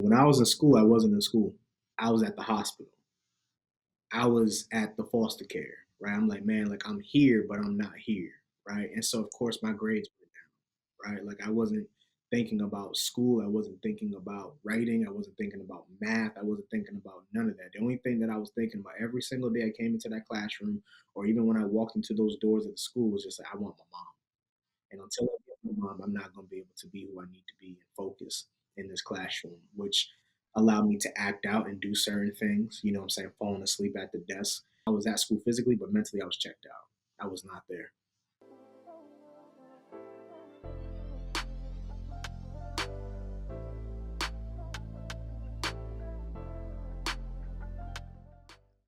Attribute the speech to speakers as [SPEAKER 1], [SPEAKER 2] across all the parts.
[SPEAKER 1] when I was in school, I wasn't in school. I was at the hospital. I was at the foster care, right? I'm like, man, like I'm here, but I'm not here, right? And so, of course, my grades went down, right? Like I wasn't thinking about school. I wasn't thinking about writing. I wasn't thinking about math. I wasn't thinking about none of that. The only thing that I was thinking about every single day I came into that classroom, or even when I walked into those doors of the school, was just like, I want my mom. And until I get my mom, I'm not going to be able to be who I need to be and focus in this classroom, which allowed me to act out and do certain things. You know what I'm saying? Falling asleep at the desk. I was at school physically, but mentally I was checked out. I was not there.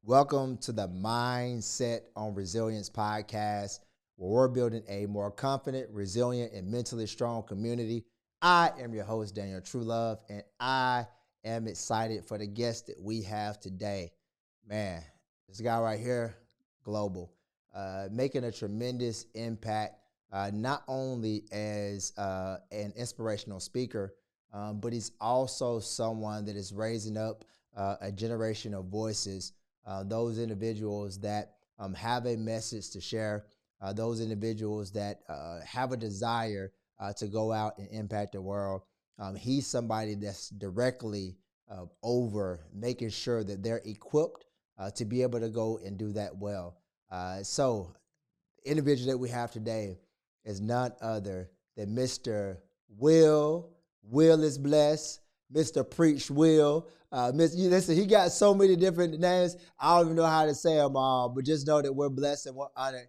[SPEAKER 2] Welcome to the Mindset on Resilience podcast, where we're building a more confident, resilient, and mentally strong community. I am your host, Daniel Truelove, and I am excited for the guest that we have today. Man, this guy right here, global, making a tremendous impact, not only as an inspirational speaker, but he's also someone that is raising up a generation of voices, those individuals that have a message to share, those individuals that have a desire to go out and impact the world. He's somebody that's directly over making sure that they're equipped to be able to go and do that well. So, the individual that we have today is none other than Mr. Will. Will is blessed. Mr. Preach Will. Listen, he got so many different names. I don't even know how to say them all, but just know that we're blessed and we're honored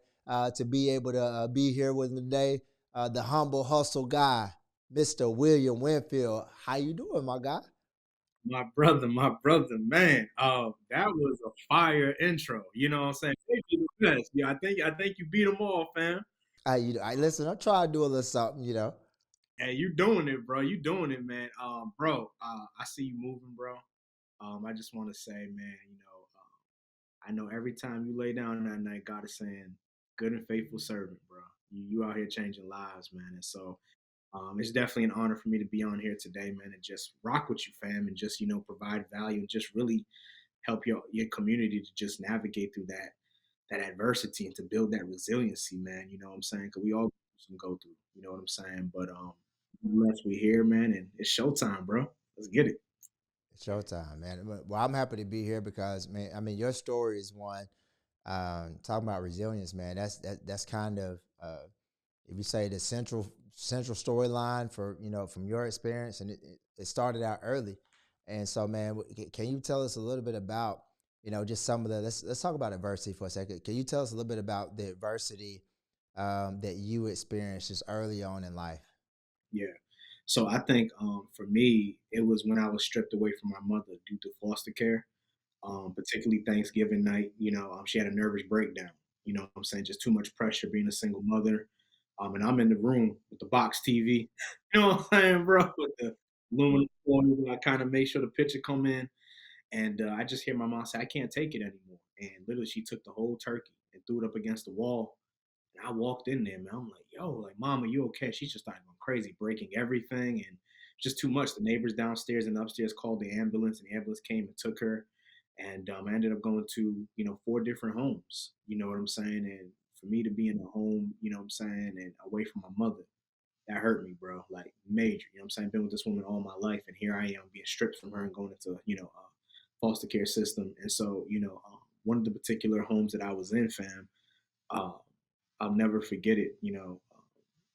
[SPEAKER 2] to be able to be here with him today. The humble hustle guy, Mr. William Winfield. How you doing, my guy?
[SPEAKER 1] My brother, man. That was a fire intro. You know what I'm saying? Thank you the best. Yeah, I think you beat them all, fam.
[SPEAKER 2] Listen, I'm trying to do a little something.
[SPEAKER 1] Hey, you doing it, bro. You doing it, man. Bro, I see you moving, bro. I just want to say, man, I know every time you lay down that night, God is saying, good and faithful servant, bro. You out here changing lives, man. And so it's definitely an honor for me to be on here today, man, and just rock with you, fam, and just, provide value and just really help your community to just navigate through that adversity and to build that resiliency, man. You know what I'm saying? Because we all some go through, you know what I'm saying? But unless we here, man, and it's showtime, bro. Let's get it.
[SPEAKER 2] It's showtime, man. Well, I'm happy to be here because, man, I mean, your story is one. Talking about resilience, man. That's kind of if you say the central storyline for from your experience, and it started out early. And so, man, can you tell us a little bit about just some of the let's talk about adversity for a second. Can you tell us a little bit about the adversity that you experienced just early on in life?
[SPEAKER 1] Yeah. So I think for me, it was when I was stripped away from my mother due to foster care, particularly Thanksgiving night. She had a nervous breakdown. You know what I'm saying? Just too much pressure being a single mother. And I'm in the room with the box TV. You know what I'm saying, bro? With the aluminum foil, I kind of make sure the picture come in. And I just hear my mom say, I can't take it anymore. And literally, she took the whole turkey and threw it up against the wall. And I walked in there, man. I'm like, yo, like, mom, are you okay? She's just started going crazy, breaking everything. And just too much. The neighbors downstairs and upstairs called the ambulance, and the ambulance came and took her. And I ended up going to, 4 different homes. You know what I'm saying? And for me to be in a home, you know what I'm saying, and away from my mother, that hurt me, bro. Like major. You know what I'm saying? Been with this woman all my life, and here I am being stripped from her and going into, foster care system. And so, one of the particular homes that I was in, fam, uh, I'll never forget it.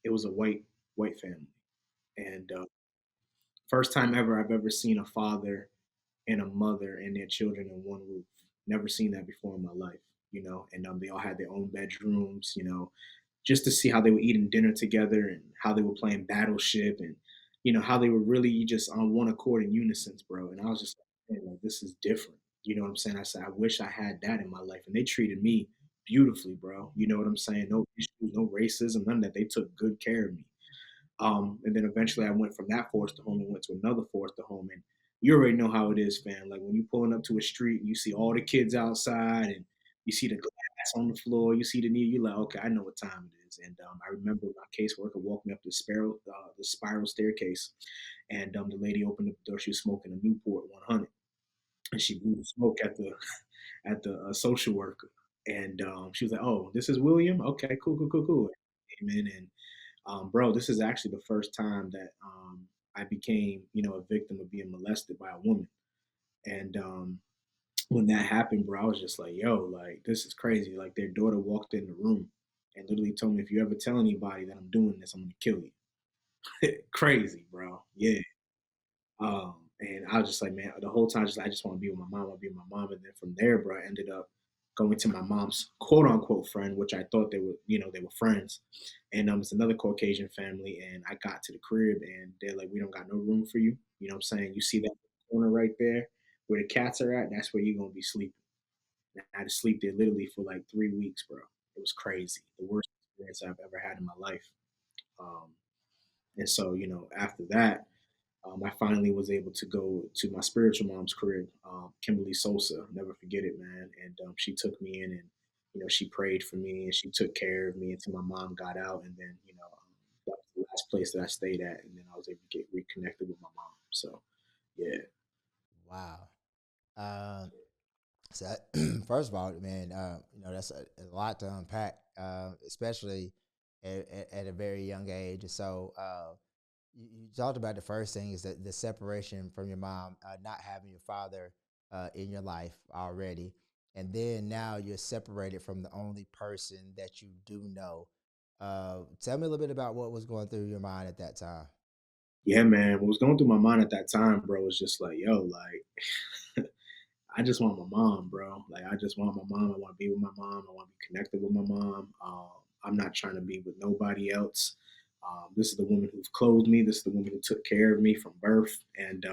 [SPEAKER 1] It was a white family, and first time ever I've ever seen a father and a mother and their children in one roof. Never seen that before in my life. And they all had their own bedrooms. Just to see how they were eating dinner together and how they were playing Battleship and how they were really just on one accord in unison, bro. And I was just like, man, like this is different. You know what I'm saying? I said, I wish I had that in my life. And they treated me beautifully, bro. You know what I'm saying? No issues, no racism, none of that. They took good care of me. And then eventually I went from that foster home and went to another foster home. And you already know how it is, fam. Like when you pulling up to a street and you see all the kids outside and you see the glass on the floor, you see the knee, you're like, okay, I know what time it is. things. And I remember my caseworker walked me up the spiral staircase, and the lady opened up the door. She was smoking a Newport 100, and she blew the smoke at the social worker. And she was like, "Oh, this is William. Okay, cool, cool, cool, cool." Came in, and bro, this is actually the first time that I became, a victim of being molested by a woman. And when that happened, bro, I was just like, "Yo, like this is crazy." Like their daughter walked in the room and literally told me, "If you ever tell anybody that I'm doing this, I'm gonna kill you." Crazy, bro. Yeah. And I was just like, man, the whole time, I just want to be with my mom. I want to be with my mom. And then from there, bro, I ended up going to my mom's quote unquote friend, which I thought they were friends. And it's another Caucasian family. And I got to the crib, and they're like, "We don't got no room for you." You know what I'm saying? You see that corner right there where the cats are at? That's where you're gonna be sleeping. And I had to sleep there literally for like 3 weeks, bro. It was crazy. The worst experience I've ever had in my life. Um, and so, after that, I finally was able to go to my spiritual mom's crib, Kimberly Sosa. I'll never forget it, man. And she took me in, and she prayed for me, and she took care of me until my mom got out. And then that was the last place that I stayed at, and then I was able to get reconnected with my mom. So yeah,
[SPEAKER 2] Wow. Um, so first of all, man, that's a lot to unpack, especially at a very young age. So you talked about the first thing is that the separation from your mom, not having your father in your life already, and then now you're separated from the only person that you do know. Tell me a little bit about what was going through your mind at that time.
[SPEAKER 1] yeah, man. What was going through my mind at that time, bro, was just like, yo, like I just want my mom, bro. Like I just want my mom. I want to be with my mom. I want to be connected with my mom. I'm not trying to be with nobody else. This is the woman who's clothed me. This is the woman who took care of me from birth, and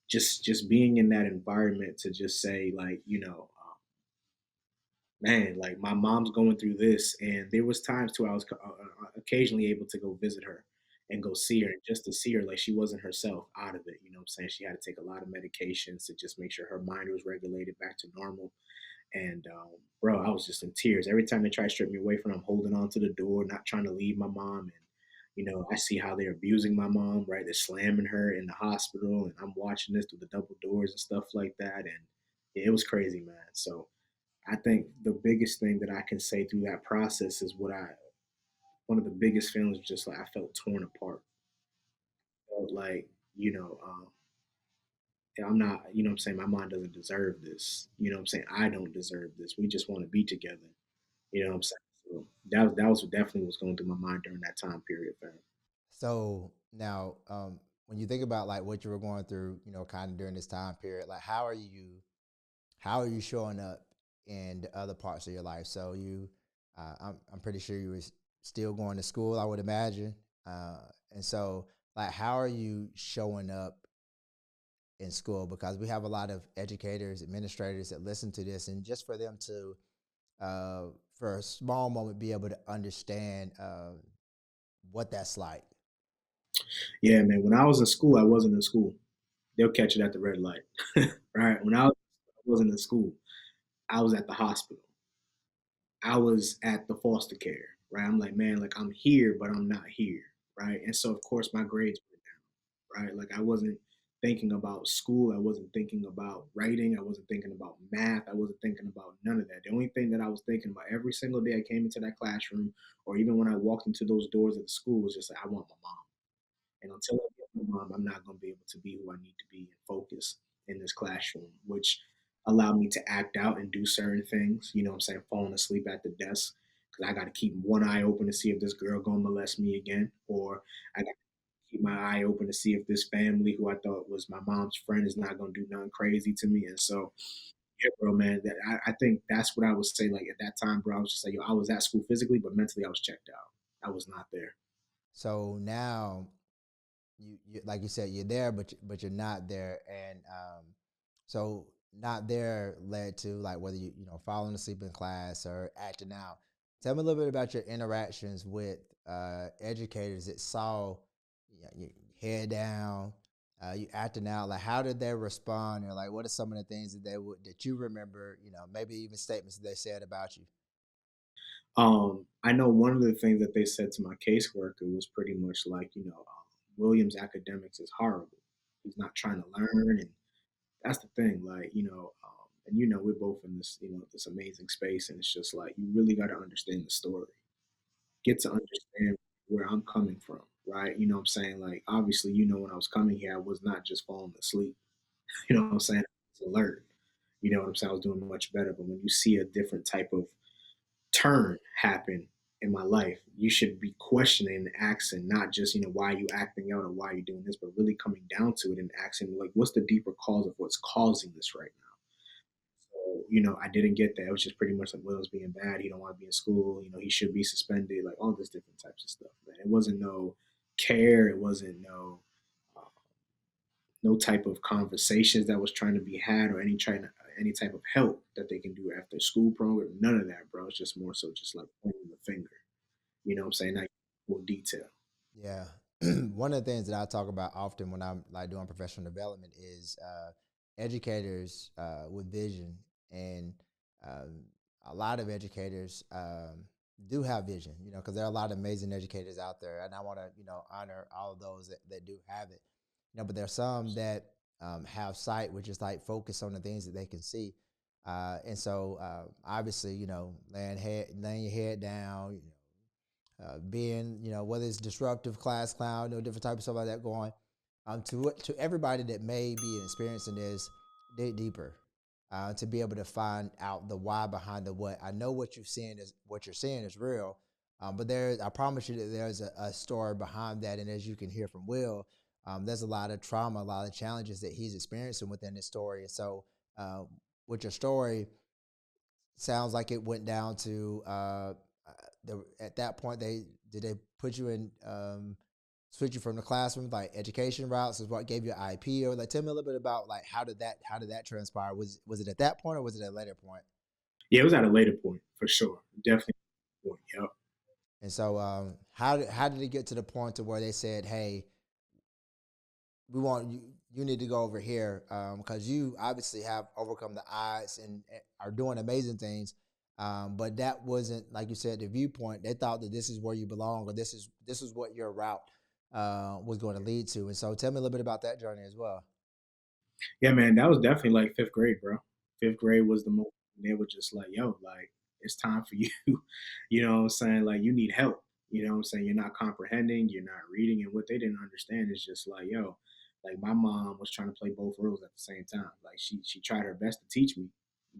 [SPEAKER 1] just being in that environment to just say like, man, like my mom's going through this, and there was times too I was occasionally able to go visit her and go see her, and just to see her like she wasn't herself out of it. You know what I'm saying? She had to take a lot of medications to just make sure her mind was regulated back to normal. And bro, I was just in tears every time they try to strip me away from her. I'm holding on to the door, not trying to leave my mom. And I see how they're abusing my mom, right? They're slamming her in the hospital, and I'm watching this through the double doors and stuff like that. And yeah, it was crazy, man. So I think the biggest thing that I can say through that process is one of the biggest feelings was just like I felt torn apart. Felt like, you know, I'm not, what I'm saying, my mom doesn't deserve this. You know what I'm saying? I don't deserve this. We just want to be together. You know what I'm saying? So that was definitely what's going through my mind during that time period, fam.
[SPEAKER 2] So now, when you think about like what you were going through, kind of during this time period, like how are you showing up in the other parts of your life? So I'm pretty sure you were still going to school, I would imagine. Uh, and so, like, how are you showing up in school? Because we have a lot of educators, administrators that listen to this, and just for them to, uh, for a small moment, be able to understand what that's like.
[SPEAKER 1] Yeah, man. When I was in school, I wasn't in school. They'll catch it at the red light, right? I wasn't in school. I was at the hospital. I was at the foster care, right? I'm like, man, like I'm here, but I'm not here, right? And so, of course, my grades went down, right? Like I wasn't thinking about school. I wasn't thinking about writing. I wasn't thinking about math. I wasn't thinking about none of that. The only thing that I was thinking about every single day I came into that classroom, or even when I walked into those doors of the school, was just like, I want my mom. And until I get my mom, I'm not going to be able to be who I need to be and focus in this classroom, which allowed me to act out and do certain things. You know what I'm saying? Falling asleep at the desk because I got to keep one eye open to see if this girl going to molest me again, or I got to keep my eye open to see if this family who I thought was my mom's friend is not going to do nothing crazy to me. And so, yeah, bro, man, I think that's what I would say. Like at that time, bro, I was just like, yo, I was at school physically, but mentally I was checked out. I was not there.
[SPEAKER 2] So now you like you said, you're there, but you're not there, and so not there led to like whether falling asleep in class or acting out. Tell me a little bit about your interactions with educators that saw your head down, you acting out. Like, how did they respond, or like, what are some of the things that you remember? Maybe even statements that they said about you.
[SPEAKER 1] I know one of the things that they said to my caseworker was pretty much like, William's academics is horrible. He's not trying to learn, and that's the thing. Like, and we're both in this, this amazing space, and it's just like you really got to understand the story, get to understand where I'm coming from, right? You know what I'm saying? Like, obviously, when I was coming here, I was not just falling asleep. You know what I'm saying? I was alert. You know what I'm saying? I was doing much better. But when you see a different type of turn happen in my life, you should be questioning and asking, not just, why are you acting out or why are you doing this, but really coming down to it and asking, like, what's the deeper cause of what's causing this right now? So, I didn't get that. It was just pretty much like Will's being bad. He don't want to be in school. He should be suspended, like all this different types of stuff. Man, it wasn't no care. It wasn't uh, no type of conversations that was trying to be had or any type of help that they can do after school program. None of that, bro. It's just more so just like pointing the finger. You know what I'm saying? Not more detail.
[SPEAKER 2] Yeah. One of the things that I talk about often when I'm like doing professional development is educators with vision, and um, a lot of educators do have vision, because there are a lot of amazing educators out there, and I want to, honor all of those that do have it, but there are some that have sight, which is like focus on the things that they can see. And so obviously, laying your head down, being, whether it's disruptive, class clown, different type of stuff like that going. To everybody that may be experiencing this, dig deeper, to be able to find out the why behind the what. I know what you're seeing is real, but I promise you that there's a story behind that, and as you can hear from Will, there's a lot of trauma, a lot of challenges that he's experiencing within this story. And so, uh, with your story, sounds like it went down to at that point they put you in switch you from the classroom like education routes is what gave you IP, or like tell me a little bit about like how did that transpire? Was it at that point or was it at a later point?
[SPEAKER 1] Yeah, it was at a later point for sure. Definitely. Point. Yep.
[SPEAKER 2] And so how did it get to the point to where they said, hey, we want you need to go over here, because you obviously have overcome the odds and are doing amazing things, but that wasn't, like you said, the viewpoint. They thought that this is where you belong, or this is what your route was going to lead to. And so tell me a little bit about that journey as well.
[SPEAKER 1] Yeah, man, that was definitely like fifth grade, bro. Fifth grade was the moment they were just like, yo, like, it's time for you. You know what I'm saying? Like, you need help. You know what I'm saying? You're not comprehending, you're not reading. And what they didn't understand is just like, yo, like my mom was trying to play both roles at the same time. Like she tried her best to teach me,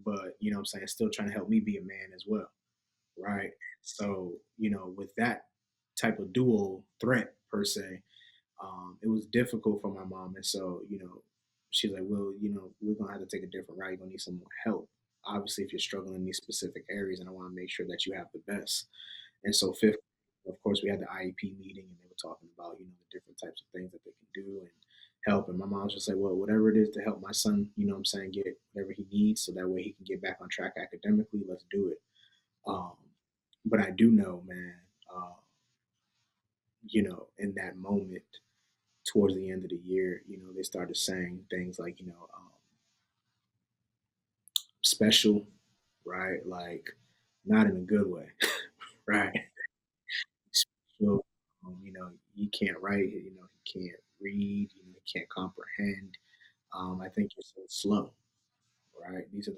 [SPEAKER 1] but I'm saying, still trying to help me be a man as well. Right. So, with that type of dual threat per se, it was difficult for my mom. And so, she's like, well, we're going to have to take a different route. You're going to need some more help. Obviously, if you're struggling in these specific areas, and I want to make sure that you have the best. And so, fifth, of course, we had the IEP meeting, and they were talking about, the different types of things that they can do and help. And my mom's just like, well, whatever it is to help my son, what I'm saying, get whatever he needs so that way he can get back on track academically, let's do it. Um, but I do know, man, uh, in that moment, towards the end of the year, they started saying things like, special, right? Like, not in a good way, right? Special, you can't write, he can't read, he can't comprehend. I think you're so slow, right? These are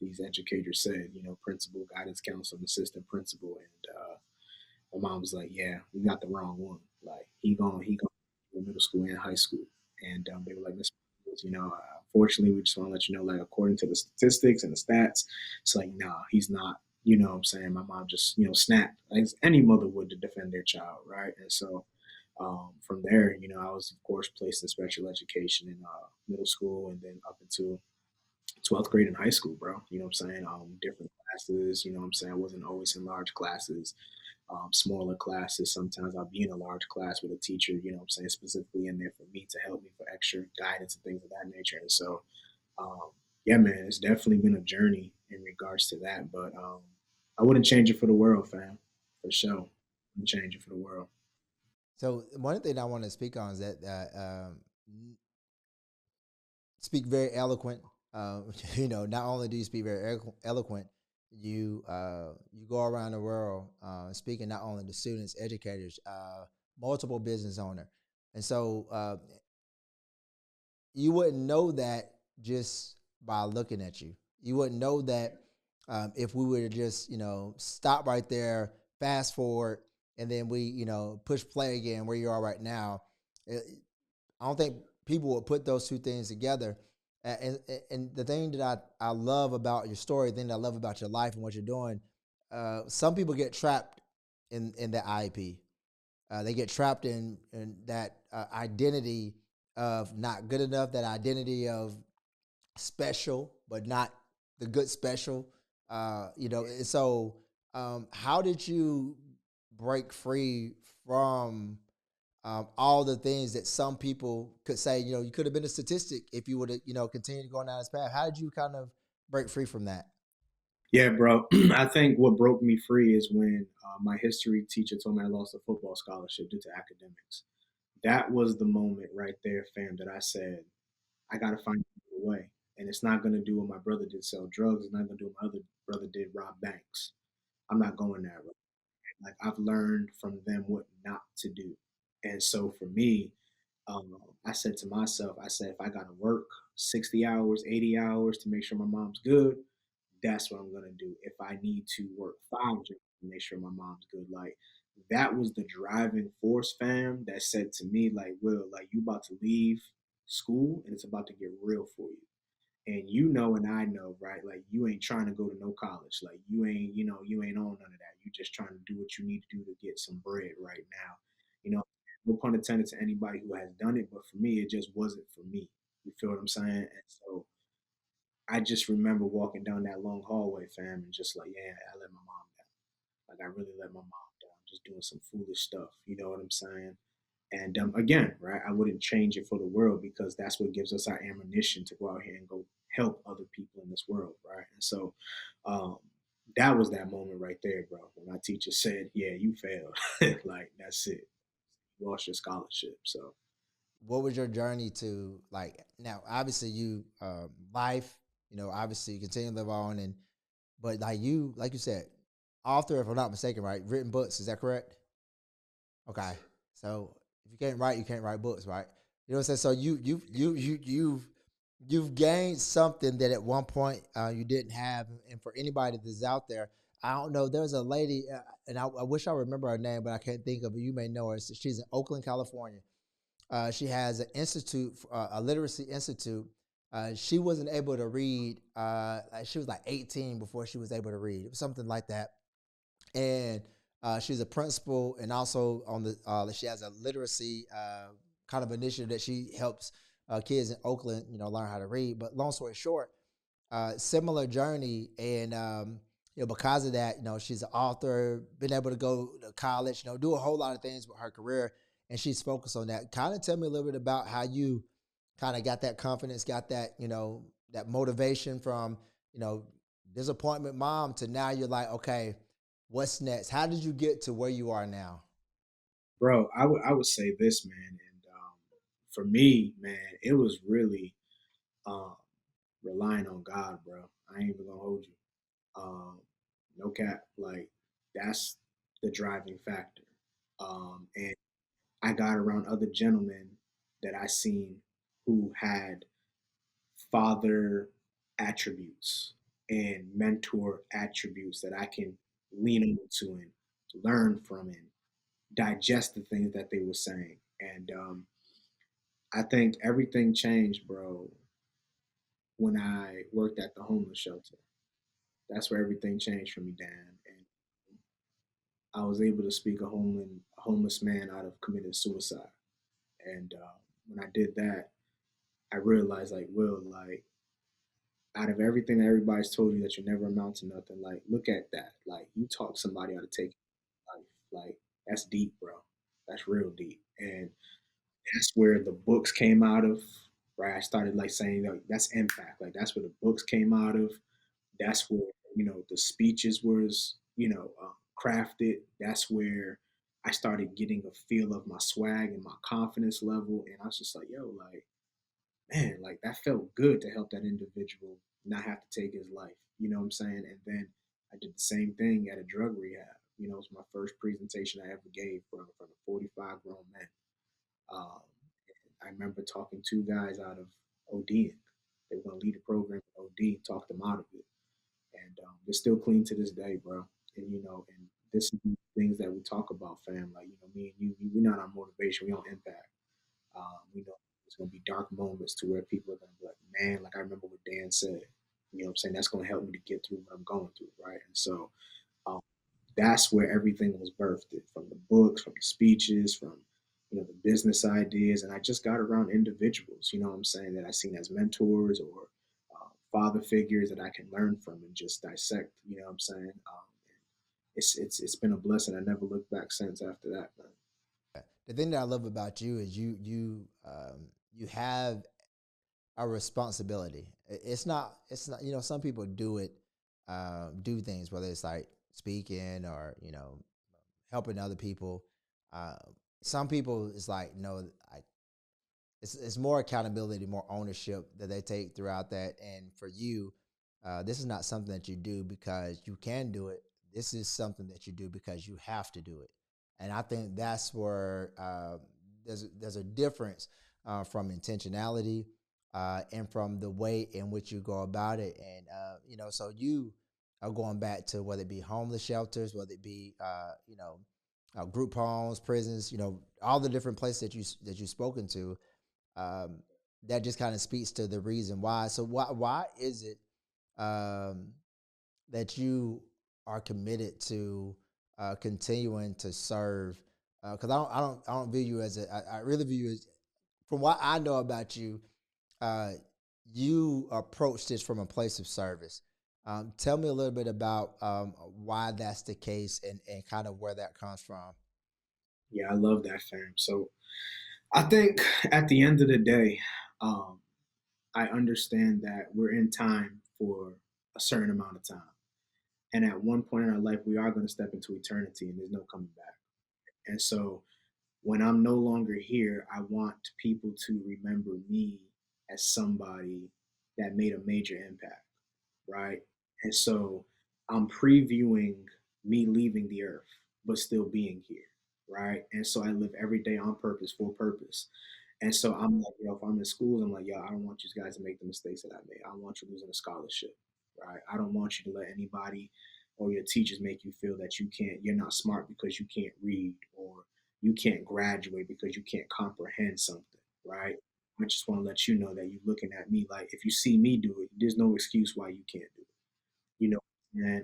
[SPEAKER 1] these educators said, principal, guidance counselor, assistant principal, and my mom was like, "Yeah, we got the wrong one. Like he going to middle school and high school." And they were like, "Miss, unfortunately, we just want to let you know, like according to the statistics and the stats, it's like, nah, he's not." You know what I'm saying? My mom just snapped, as any mother would, to defend their child, right? And so from there, I was of course placed in special education in middle school, and then up until 12th grade in high school, bro. You know what I'm saying? Different classes. You know what I'm saying? I wasn't always in large classes, smaller classes. Sometimes I'll be in a large class with a teacher, I'm saying, specifically in there for me to help me for extra guidance and things of that nature. And so, yeah, man, it's definitely been a journey in regards to that. But I wouldn't change it for the world, fam, for sure. Wouldn't change it for the world.
[SPEAKER 2] So one thing I want to speak on is that speak very eloquent. Not only do you speak very eloquent, you go around the world speaking not only to students, educators, multiple business owner, and so you wouldn't know that just by looking at you. You wouldn't know that if we were to just stop right there, fast forward, and then we push play again where you are right now. It, I don't think people would put those two things together. And the thing that I love about your story, the thing that I love about your life and what you're doing, some people get trapped in that IEP. They get trapped in that identity of not good enough, that identity of special, but not the good special. And so how did you break free from all the things that some people could say? You could have been a statistic if you would have, continued going down this path. How did you kind of break free from that?
[SPEAKER 1] Yeah, bro. I think what broke me free is when my history teacher told me I lost a football scholarship due to academics. That was the moment right there, fam, that I said, I got to find a way. And it's not going to do what my brother did, sell drugs. It's not going to do what my other brother did, rob banks. I'm not going that route. Like, I've learned from them what not to do. And so for me, I said to myself, I said, if I got to work 60 hours, 80 hours to make sure my mom's good, that's what I'm gonna do. If I need to work 5 jobs to make sure my mom's good, like that was the driving force, fam, that said to me, like, Will, like you about to leave school and it's about to get real for you. And you know, and I know, right? Like you ain't trying to go to no college. Like you ain't on none of that. You just trying to do what you need to do to get some bread right now. You know, no pun intended to anybody who has done it, but for me, it just wasn't for me. You feel what I'm saying? And so I just remember walking down that long hallway, fam, and just like, yeah, I let my mom down. Like I really let my mom down, just doing some foolish stuff. You know what I'm saying? And again, right, I wouldn't change it for the world because that's what gives us our ammunition to go out here and go help other people in this world, right? And so um, that was that moment right there, bro. When my teacher said, "Yeah, you failed," like that's it, you lost your scholarship. So
[SPEAKER 2] What was your journey to, like, now obviously you life, obviously you continue to live on, and but like you said, author, if I'm not mistaken, right? Written books, is that correct? Okay. So if you can't write, you can't write books, right? You know what I'm saying? So you've gained something that at one point you didn't have. And for anybody that's out there, I don't know. There's a lady, and I wish I remember her name, but I can't think of it. You may know her. She's in Oakland, California. She has an institute, a literacy institute. She wasn't able to read. Like she was like 18 before she was able to read. It was something like that. And she's a principal, and also on the she has a literacy kind of initiative that she helps kids in Oakland, learn how to read. But long story short, similar journey, and because of that, she's an author, been able to go to college, do a whole lot of things with her career, and she's focused on that. Kind of tell me a little bit about how you kind of got that confidence, got that that motivation from you know disappointment mom to now you're like, okay, what's next? How did you get to where you are now?
[SPEAKER 1] bro, I would say this, man, and for me, man, it was really um, relying on God, bro. I ain't even gonna hold you. No cap, like that's the driving factor. And I got around other gentlemen that I seen who had father attributes and mentor attributes that I can lean into and learn from and digest the things that they were saying. And I think everything changed, bro, when I worked at the homeless shelter. That's where everything changed for me, Dan. And I was able to speak a homeless man out of committing suicide. And when I did that, I realized, like, Will, like, out of everything that everybody's told you that you never amount to nothing, like, look at that. Like, you taught somebody how to take life. Like, that's deep, bro. That's real deep. And that's where the books came out of, right? I started like saying, like, that's impact. Like, that's where the books came out of. That's where the speeches was crafted. That's where I started getting a feel of my swag and my confidence level, and I was just like, yo, like, man, like that felt good to help that individual not have to take his life. You know what I'm saying? And then I did the same thing at a drug rehab. It was my first presentation I ever gave from 45 grown men. Um, I remember talking two guys out of ODing. They were going to lead a program in OD, talked them out of it. And they're still clean to this day, bro. And this is the things that we talk about, fam. Like, me and you, we're not on motivation, we on impact. We know there's going to be dark moments to where people are going to be like, man, like I remember what Dan said. You know what I'm saying? That's going to help me to get through what I'm going through, right? And so um, that's where everything was birthed from the books, from the speeches, from the business ideas, and I just got around individuals. You know what I'm saying, that I seen as mentors or father figures that I can learn from and just dissect. You know what I'm saying? It's been a blessing. I never looked back since after that, man.
[SPEAKER 2] The thing that I love about you is you have a responsibility. It's not some people do it, do things, whether it's like speaking or helping other people. Uh, some people it's like no, it's more accountability, more ownership that they take throughout that. And for you, this is not something that you do because you can do it. This is something that you do because you have to do it. And I think that's where there's a difference from intentionality and from the way in which you go about it. And so you are going back to whether it be homeless shelters, whether it be group homes, prisons, all the different places that you've spoken to, um, that just kind of speaks to the reason why. So why is it um, that you are committed to continuing to serve? Because I don't view you as I really view you as, from what I know about you, uh, you approach this from a place of service. Tell me a little bit about why that's the case and kind of where that comes from.
[SPEAKER 1] Yeah, I love that, fam. So I think at the end of the day, um, I understand that we're in time for a certain amount of time. And at one point in our life, we are going to step into eternity and there's no coming back. And so when I'm no longer here, I want people to remember me as somebody that made a major impact, right? And so I'm previewing me leaving the earth, but still being here, right? And so I live every day on purpose, for purpose. And so I'm like, if I'm in schools, I'm like, I don't want you guys to make the mistakes that I made. I don't want you losing a scholarship, right? I don't want you to let anybody or your teachers make you feel that you're not smart because you can't read, or you can't graduate because you can't comprehend something, right? I just want to let you know that you're looking at me like, if you see me do it, there's no excuse why you can't do it, you know.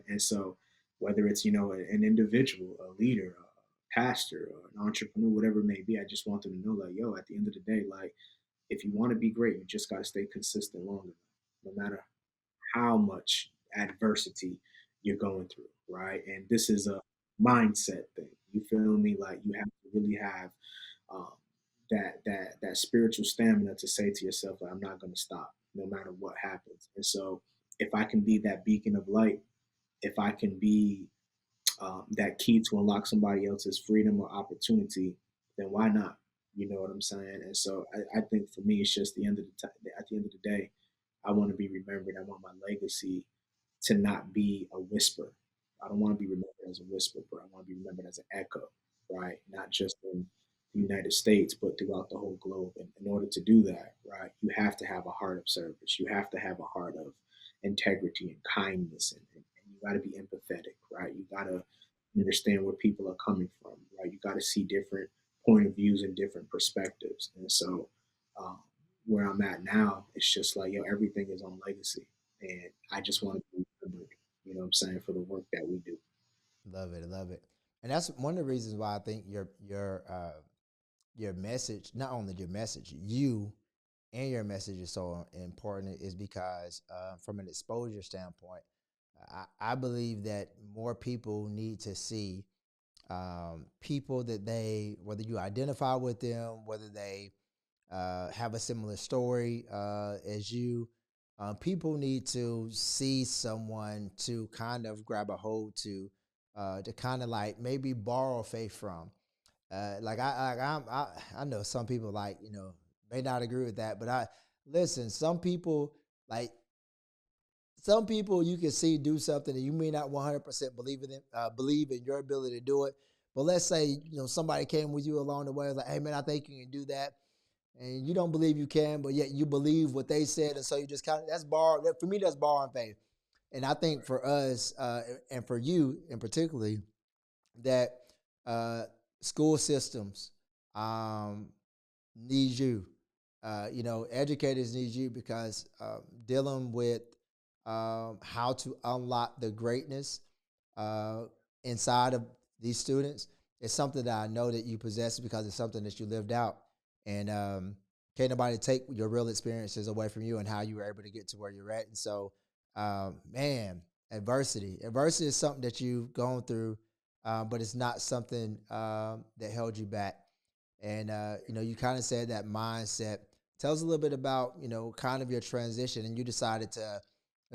[SPEAKER 1] And so whether it's an individual, a leader, a pastor, or an entrepreneur, whatever it may be, I just want them to know, like, yo, at the end of the day, like, if you want to be great, you just got to stay consistent long enough, no matter how much adversity you're going through, right? And this is a mindset thing. You feel me? Like, you have to really have um, that spiritual stamina to say to yourself, like, I'm not going to stop, no matter what happens. And so, if I can be that beacon of light, if I can be that key to unlock somebody else's freedom or opportunity, then why not? You know what I'm saying? And so I think for me, it's just the end of the time. At the end of the day, I want to be remembered. I want my legacy to not be a whisper. I don't want to be remembered as a whisper, but I want to be remembered as an echo, right? Not just in the United States, but throughout the whole globe. And in order to do that, right, you have to have a heart of service. You have to have a heart of integrity and kindness, and you got to be empathetic, right? You got to understand where people are coming from, right? You got to see different point of views and different perspectives. And so, um, where I'm at now, it's just like, everything is on legacy, and I just want to be remembered. You know what I'm saying, for the work that we do.
[SPEAKER 2] Love it, love it. And that's one of the reasons why I think your message, not only your message, you and your message is so important, is because from an exposure standpoint, I believe that more people need to see people that they, whether you identify with them, whether they have a similar story as you. People need to see someone to kind of grab a hold to kind of like maybe borrow faith from. I know some people like may not agree with that, but I listen. Some people like some people you can see do something and you may not 100% believe in your ability to do it. But let's say, somebody came with you along the way, like, hey man, I think you can do that. And you don't believe you can, but yet you believe what they said. And so you just kind of, that's borrow. For me, that's borrowing faith. And I think for us, and for you in particularly, that uh, school systems um, need you. Educators need you because dealing with how to unlock the greatness uh, inside of these students is something that I know that you possess because it's something that you lived out. And can't nobody take your real experiences away from you and how you were able to get to where you're at. And so, man, adversity is something that you've gone through, but it's not something that held you back. And you kind of said that mindset. Tell us a little bit about kind of your transition, and you decided to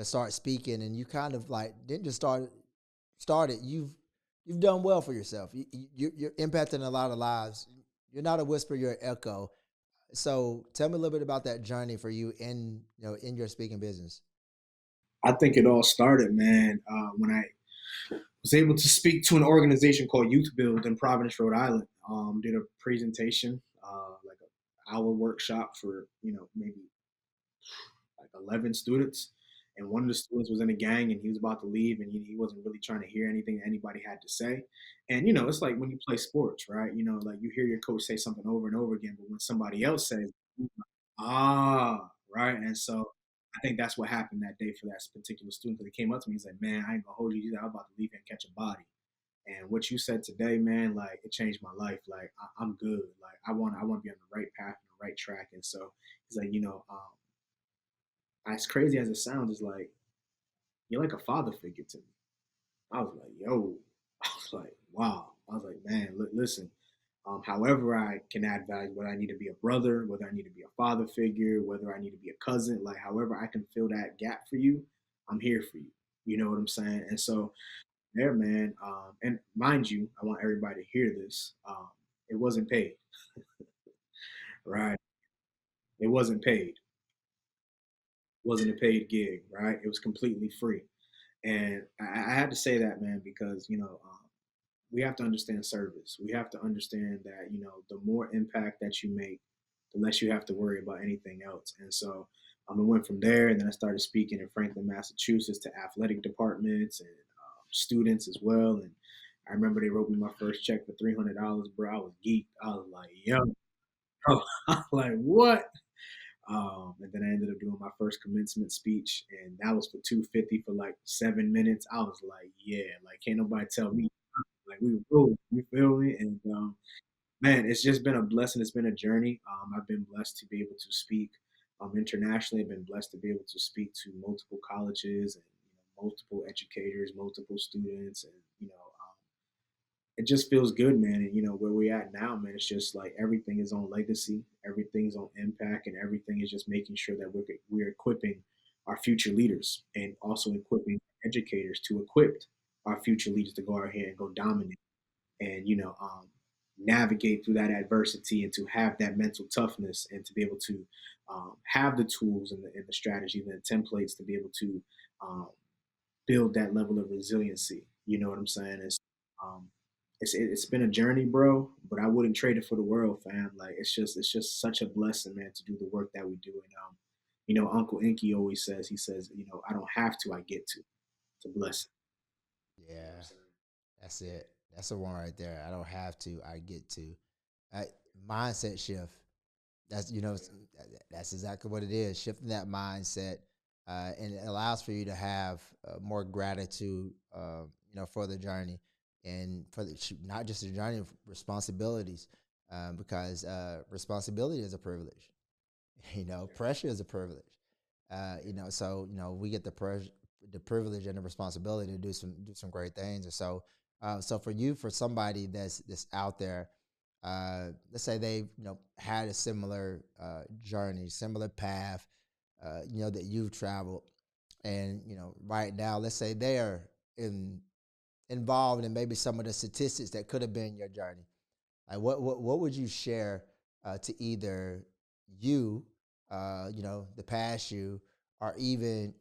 [SPEAKER 2] start speaking, and you kind of like didn't just start it. You've done well for yourself. You're impacting a lot of lives. You're not a whisper, you're an echo. So tell me a little bit about that journey for you in your speaking business.
[SPEAKER 1] I think it all started, man, when I was able to speak to an organization called Youth Build in Providence, Rhode Island. Did a presentation, like an hour workshop for maybe like 11 students. And one of the students was in a gang and he was about to leave and he wasn't really trying to hear anything that anybody had to say. And, it's like when you play sports, right? Like you hear your coach say something over and over again, but when somebody else says, right. And so I think that's what happened that day for that particular student because he came up to me. He's like, man, I ain't gonna hold you. He's like, I'm about to leave and catch a body. And what you said today, man, like it changed my life. Like I'm good. Like I want to be on the right path and the right track. And so he's like, as crazy as it sounds, is like you're like a father figure to me. I was like, yo, I was like, wow. I was like, man, listen. However, I can add value, whether I need to be a brother, whether I need to be a father figure, whether I need to be a cousin, like however I can fill that gap for you, I'm here for you. You know what I'm saying? And so, yeah, man. And mind you, I want everybody to hear this. It wasn't paid, right? It wasn't paid. It wasn't a paid gig, right? It was completely free. And I had to say that, man, because we have to understand service. We have to understand that the more impact that you make, the less you have to worry about anything else. And so I went from there, and then I started speaking in Franklin, Massachusetts, to athletic departments and students as well. And I remember they wrote me my first check for $300, bro. I was geeked. I was like, yo, bro. I was like, what? And then I ended up doing my first commencement speech, and that was for 250 for like 7 minutes. I was like, yeah, like can't nobody tell me like we were cool. You feel me? And man, it's just been a blessing. It's been a journey. I've been blessed to be able to speak internationally. I've been blessed to be able to speak to multiple colleges and multiple educators, multiple students, and it just feels good, man. And where we're at now, man, it's just like everything is on legacy, everything's on impact, and everything is just making sure that we're equipping our future leaders and also equipping educators to equip our future leaders to go out here and go dominate and navigate through that adversity and to have that mental toughness and to be able to have the tools and the strategies and the templates to be able to um, build that level of resiliency. You know what I'm saying? Um, it's been a journey, bro, but I wouldn't trade it for the world, fam. Like it's just such a blessing, man, to do the work that we do. And Uncle Inky always says, he says, I don't have to, I get to. It's a blessing. You know what I'm
[SPEAKER 2] Yeah,
[SPEAKER 1] saying?
[SPEAKER 2] that's it. That's the one right there. I don't have to, I get to. I, mindset shift. That's
[SPEAKER 1] Yeah.
[SPEAKER 2] that's exactly what it is. Shifting that mindset, and it allows for you to have more gratitude, for the journey and for not just the journey of responsibilities, because responsibility is a privilege. Pressure is a privilege. So we get the privilege and the responsibility to do some great things. And so, so for you, for somebody that's out there, let's say they had a similar journey, similar path, that you've traveled, and right now, let's say they are involved in maybe some of the statistics that could have been your journey. Like what would you share to either you, the past you, or even,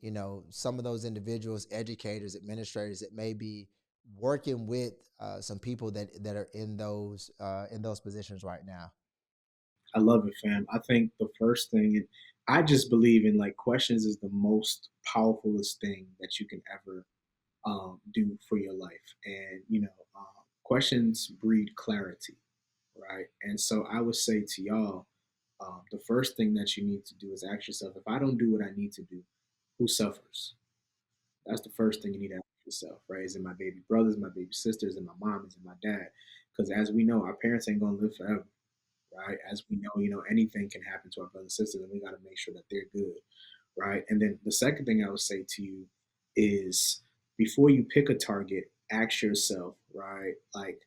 [SPEAKER 2] some of those individuals, educators, administrators that may be working with some people that are in those positions right now?
[SPEAKER 1] I love it, fam. I think the first thing, and I just believe in like questions is the most powerfulest thing that you can ever do for your life. And, questions breed clarity, right? And so I would say to y'all, the first thing that you need to do is ask yourself, if I don't do what I need to do, who suffers? That's the first thing you need to ask yourself, right? Is it my baby brothers, my baby sisters, and my mom? Is it my dad? Because as we know, our parents ain't gonna live forever, right? As we know, anything can happen to our brothers and sisters, and we got to make sure that they're good, right? And then the second thing I would say to you is before you pick a target, ask yourself, right? Like,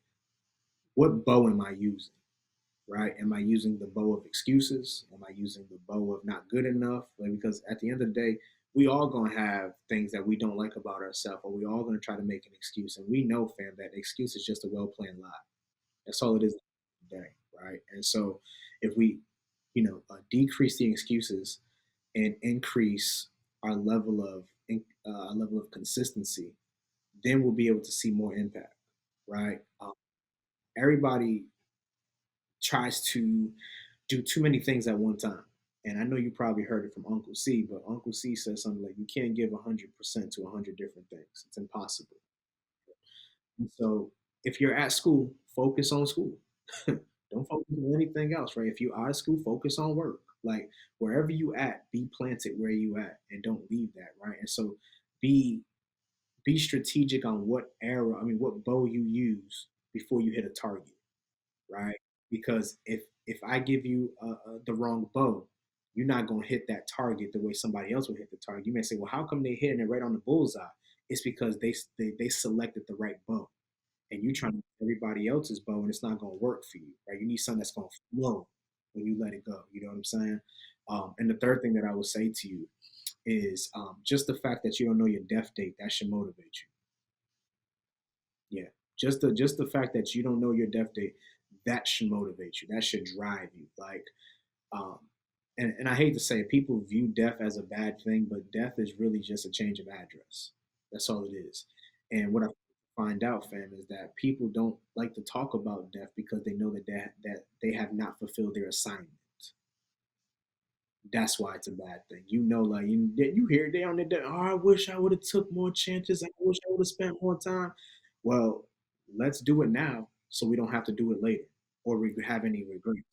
[SPEAKER 1] what bow am I using? Right? Am I using the bow of excuses? Am I using the bow of not good enough? Like, because at the end of the day, we all gonna have things that we don't like about ourselves, or we all gonna try to make an excuse. And we know, fam, that excuse is just a well planned lie. That's all it is today, right? And so, if we, decrease the excuses and increase our level of consistency, then we'll be able to see more impact, right? Everybody tries to do too many things at one time. And I know you probably heard it from Uncle C, but Uncle C says something like, you can't give 100% to 100 different things. It's impossible. And so if you're at school, focus on school. Don't focus on anything else, right? If you're out of school, focus on work. Like wherever you at, be planted where you at and don't leave that, right? And so be be strategic on what bow you use before you hit a target, right? Because if I give you the wrong bow, you're not going to hit that target the way somebody else will hit the target. You may say, well, how come they hitting it right on the bullseye? It's because they selected the right bow, and you trying to hit everybody else's bow, and it's not going to work for you, right? You need something that's going to flow when you let it go. You know what I'm saying? And the third thing that I would say to you is just the fact that you don't know your death date, that should motivate you. Yeah. Just the fact that you don't know your death date, that should motivate you. That should drive you. Like, um, and I hate to say it, people view death as a bad thing, but death is really just a change of address. That's all it is. And what I find out, fam, is that people don't like to talk about death because they know that they have not fulfilled their assignment. That's why it's a bad thing. Like you hear they on the day, oh, I wish I would have took more chances. I wish I would have spent more time. Well, let's do it now so we don't have to do it later or have any regrets.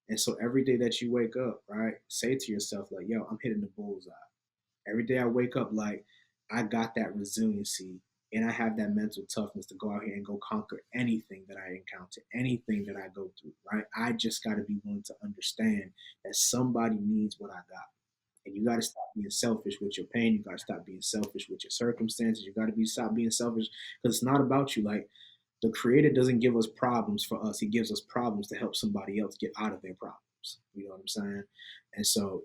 [SPEAKER 1] And so every day that you wake up, right, say to yourself, like, yo, I'm hitting the bullseye. Every day I wake up like I got that resiliency and I have that mental toughness to go out here and go conquer anything that I encounter, anything that I go through, right? I just got to be willing to understand that somebody needs what I got. And you got to stop being selfish with your pain. You got to stop being selfish with your circumstances. You got to stop being selfish because it's not about you. Like the creator doesn't give us problems for us. He gives us problems to help somebody else get out of their problems. You know what I'm saying? And so,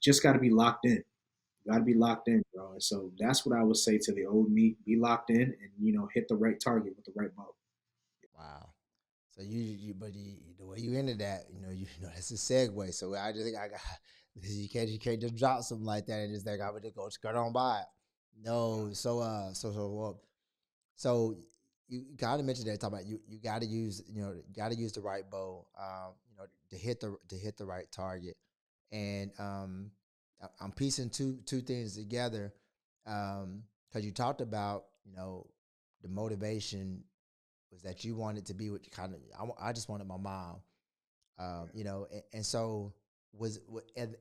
[SPEAKER 1] just got to be locked in. You got to be locked in, bro. And so that's what I would say to the old me: be locked in, and hit the right target with the right bow.
[SPEAKER 2] Wow. So the way you ended that, that's a segue. So I just think I got you can't just drop something like that and just think I would just go skirt on by it. No, so you kind of mentioned that talking about you got to use the right bow, to hit the right target, and I'm piecing two things together, because you talked about the motivation was that you wanted to be with kind of I just wanted my mom, and so in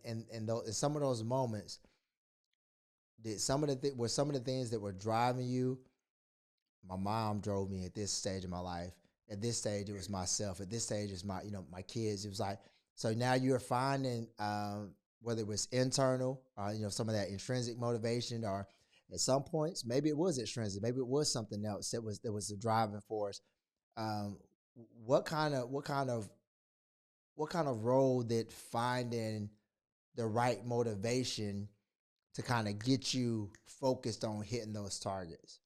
[SPEAKER 2] some of those moments did some of the things that were driving you. My mom drove me at this stage of my life. At this stage, it was myself. At this stage, it's my kids. It was like, so now you're finding, whether it was internal, some of that intrinsic motivation, or at some points maybe it was extrinsic, maybe it was something else that was the driving force. Um, what kind of role did finding the right motivation to kind of get you focused on hitting those targets?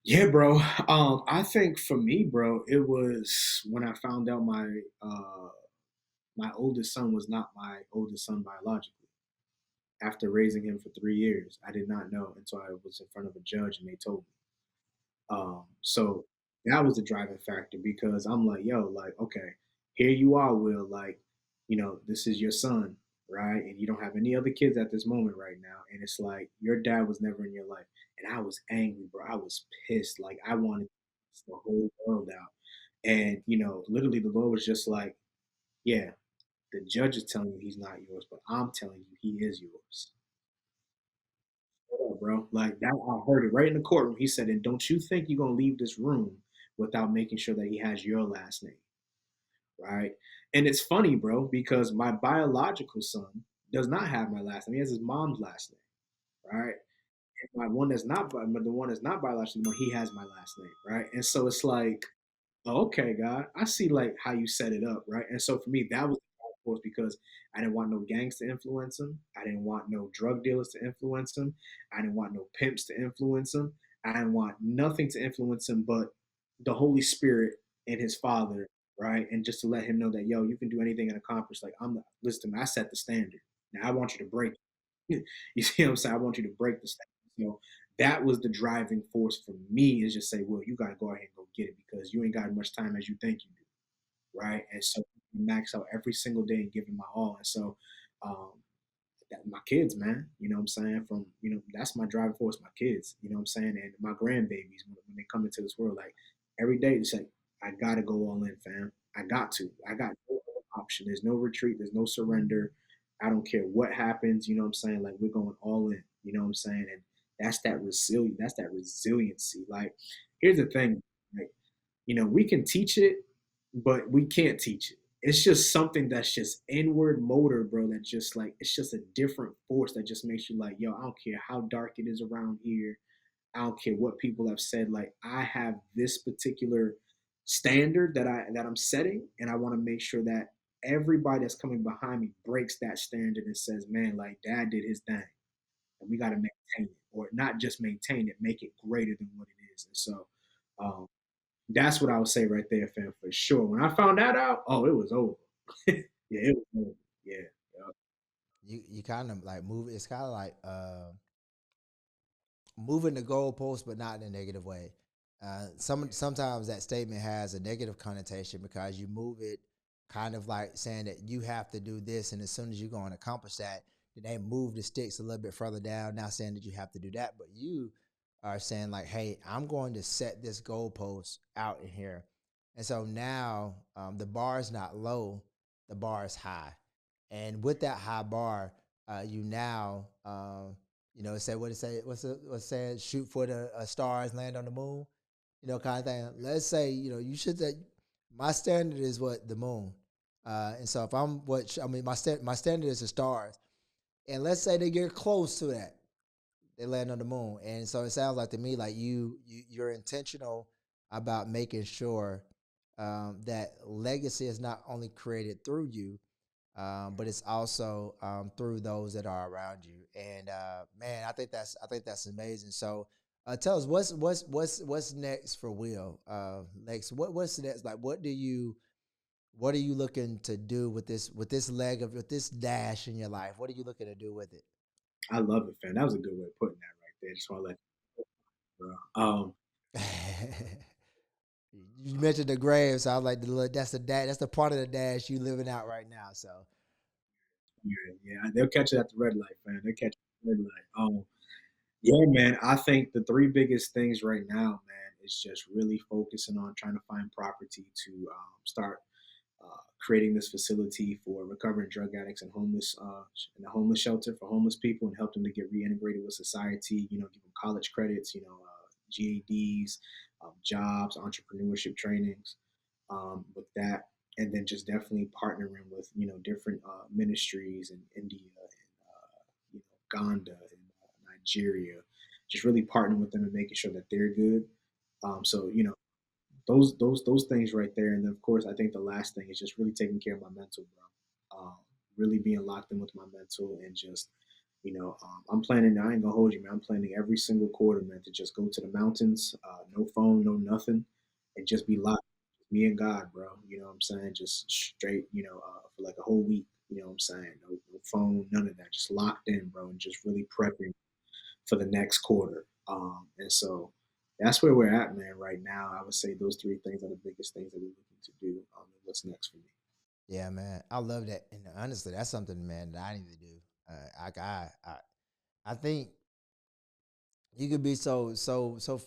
[SPEAKER 1] Yeah, bro. I think for me, bro, it was when I found out my oldest son was not my oldest son biologically. after raising him for 3 years. I did not know until I was in front of a judge and they told me. So that was the driving factor because I'm like, yo, like, okay, here you are, Will, like, this is your son, right? And you don't have any other kids at this moment right now. And it's like your dad was never in your life. And I was angry, bro. I was pissed. Like I wanted the whole world out. And, literally the Lord was just like, yeah, the judge is telling you he's not yours, but I'm telling you he is yours. Yeah, bro. Like that, I heard it right in the courtroom. He said, "And don't you think you're gonna leave this room without making sure that he has your last name, right?" And it's funny, bro, because my biological son does not have my last name. He has his mom's last name, right? And my one that's not, but the one that's not biological, he has my last name, right? And so it's like, oh, okay, God, I see like how you set it up, right? And so for me, that was the driving force because I didn't want no gangs to influence him. I didn't want no drug dealers to influence him. I didn't want no pimps to influence him. I didn't want nothing to influence him but the Holy Spirit and his Father, right? And just to let him know that, yo, you can do anything and accomplish. Like I'm the listen, I set the standard. Now I want you to break it. You see what I'm saying? I want you to break the standard. So that was the driving force for me is just say, well, you got to go ahead and go get it because you ain't got as much time as you think you do, right? And so max out every single day and give it my all. And so um, that my kids, man, you know what I'm saying? From, that's my driving force, my kids, you know what I'm saying? And my grandbabies when they come into this world, like every day, it's like, I gotta go all in, fam. I got to. I got no other option. There's no retreat, there's no surrender. I don't care what happens, you know what I'm saying? Like we're going all in, you know what I'm saying? And that's that resiliency. Like, here's the thing, like, we can teach it, but we can't teach it. It's just something that's just inward motor, bro. That just like it's just a different force that just makes you like, yo, I don't care how dark it is around here. I don't care what people have said. Like I have this particular standard that I'm setting, and I want to make sure that everybody that's coming behind me breaks that standard and says, man, like dad did his thing, and we got to maintain it, or not just maintain it, make it greater than what it is. And so, um, that's what I would say right there, fam, for sure. When I found that out, oh, it was over. Yeah, it was over. Yeah. Yup.
[SPEAKER 2] You kind of like move. It's kind of like moving the goalpost, but not in a negative way. Sometimes that statement has a negative connotation because you move it, kind of like saying that you have to do this, and as soon as you're going to accomplish that, then they move the sticks a little bit further down. Not saying that you have to do that, but you are saying like, "Hey, I'm going to set this goalpost out in here," and so now the bar is not low, the bar is high, and with that high bar, you now say what it say, what's saying, shoot for the stars, land on the moon, kind of thing. Let's say, you should say, my standard is what the moon. And so if I'm I mean, my standard is the stars. And let's say they get close to that, they land on the moon. And so it sounds like to me like you're intentional about making sure that legacy is not only created through you, but it's also through those that are around you. And man, I think that's amazing. So tell us what's next for Will. Next, what's next? Like, what are you looking to do with this leg of with this dash in your life? What are you looking to do with it?
[SPEAKER 1] I love it, fam. That was a good way of putting that right there. Just want to let you know, bro.
[SPEAKER 2] You mentioned the grave, so I was like, that's the part of the dash you living out right now. So
[SPEAKER 1] Yeah, yeah, they'll catch it at the red light, fam. They'll catch it at the red light. Yeah, man. I think the three biggest things right now, man, is just really focusing on trying to find property to start creating this facility for recovering drug addicts and homeless in a homeless shelter for homeless people and help them to get reintegrated with society. Give them college credits, GADs, jobs, entrepreneurship trainings. With that, and then just definitely partnering with different ministries in India and Uganda and Nigeria, just really partnering with them and making sure that they're good. So those things right there. And then of course, I think the last thing is just really taking care of my mental, bro. Really being locked in with my mental and just, I'm planning. I ain't gonna hold you, man. I'm planning every single quarter, man, to just go to the mountains, no phone, no nothing, and just be locked. Me and God, bro. You know what I'm saying? Just straight, for like a whole week. You know what I'm saying? No phone, none of that. Just locked in, bro, and just really prepping for the next quarter. And so that's where we're at, man. Right now, I would say those three things are the biggest things that we're looking to do. And what's next for me?
[SPEAKER 2] Yeah, man. I love that. And honestly, that's something, man, that I need to do. I think you could be so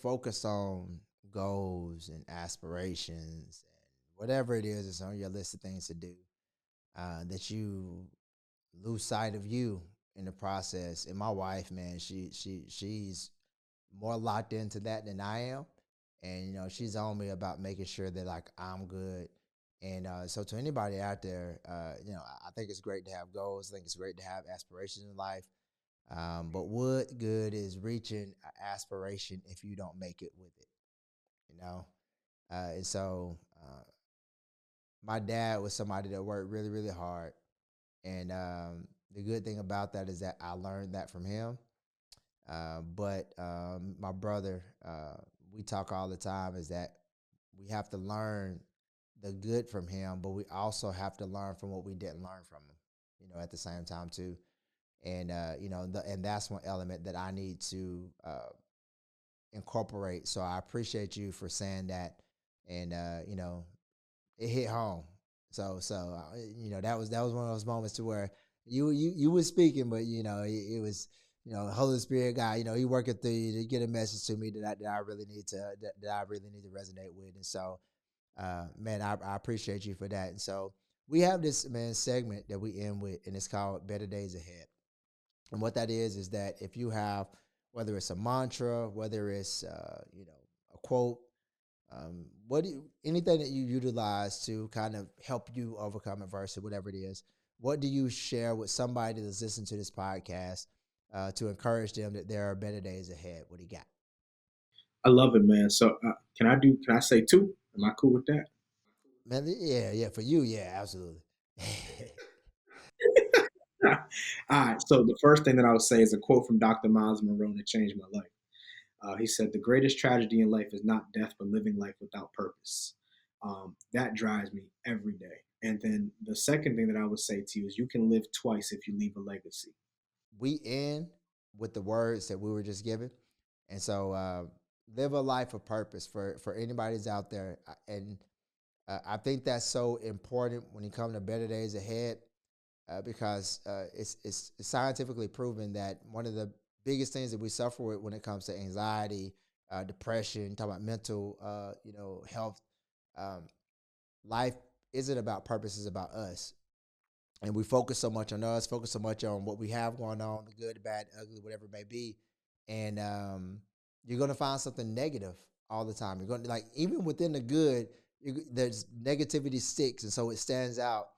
[SPEAKER 2] focused on goals and aspirations and whatever it is that's on your list of things to do, that you lose sight of you in the process. And my wife, man, she's more locked into that than I am. And she's on me about making sure that like I'm good. And so to anybody out there, I think it's great to have goals. I think it's great to have aspirations in life. But what good is reaching an aspiration if you don't make it with it? You know. And so my dad was somebody that worked really, really hard. And the good thing about that is that I learned that from him. But my brother, we talk all the time, is that we have to learn the good from him, but we also have to learn from what we didn't learn from him, at the same time too. And and that's one element that I need to incorporate. So I appreciate you for saying that, and it hit home. That was one of those moments to where you were speaking, but it was Holy Spirit guy. He working through you to get a message to me that I really need to that I really need to resonate with. And so, man, I appreciate you for that. And so we have this segment that we end with, and it's called Better Days Ahead. And what that is that if you have, whether it's a mantra, whether it's a quote, what do anything that you utilize to kind of help you overcome adversity, whatever it is, what do you share with somebody that's listening to this podcast to encourage them that there are better days ahead? What do you got?
[SPEAKER 1] I love it, man. So can I do? Can I say two? Am I cool with that?
[SPEAKER 2] Man, yeah, yeah, for you, yeah, absolutely.
[SPEAKER 1] All right. So the first thing that I would say is a quote from Dr. Miles Monroe that changed my life. He said, "The greatest tragedy in life is not death, but living life without purpose." That drives me every day. And then the second thing that I would say to you is, you can live twice if you leave a legacy.
[SPEAKER 2] We end with the words that we were just given, and so live a life of purpose for anybody's out there, and I think that's so important when you come to better days ahead, because it's scientifically proven that one of the biggest things that we suffer with when it comes to anxiety, depression, talk about mental, health. Um, Life isn't about purpose; it's about us, and we focus so much on us, focus so much on what we have going on, the good, the bad, ugly, whatever it may be, and you're gonna find something negative all the time. You're gonna like even within the good, there's negativity sticks, and so it stands out.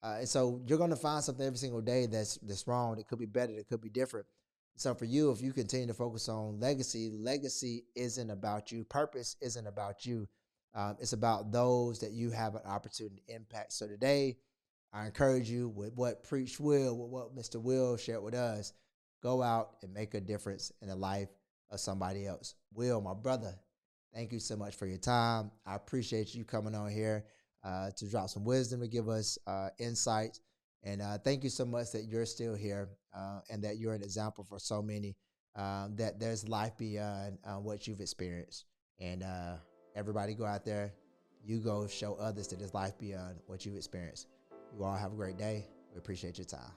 [SPEAKER 2] And so you're gonna find something every single day that's wrong. It could be better. It could be different. So for you, if you continue to focus on legacy, legacy isn't about you. Purpose isn't about you. It's about those that you have an opportunity to impact. So today, I encourage you with what Preach Will, with what Mr. Will shared with us, go out and make a difference in the life of somebody else. Will, my brother, thank you so much for your time. I appreciate you coming on here to drop some wisdom, to give us insight. And thank you so much that you're still here and that you're an example for so many, that there's life beyond what you've experienced. And everybody go out there, you go show others that there's life beyond what you've experienced. You all have a great day. We appreciate your time.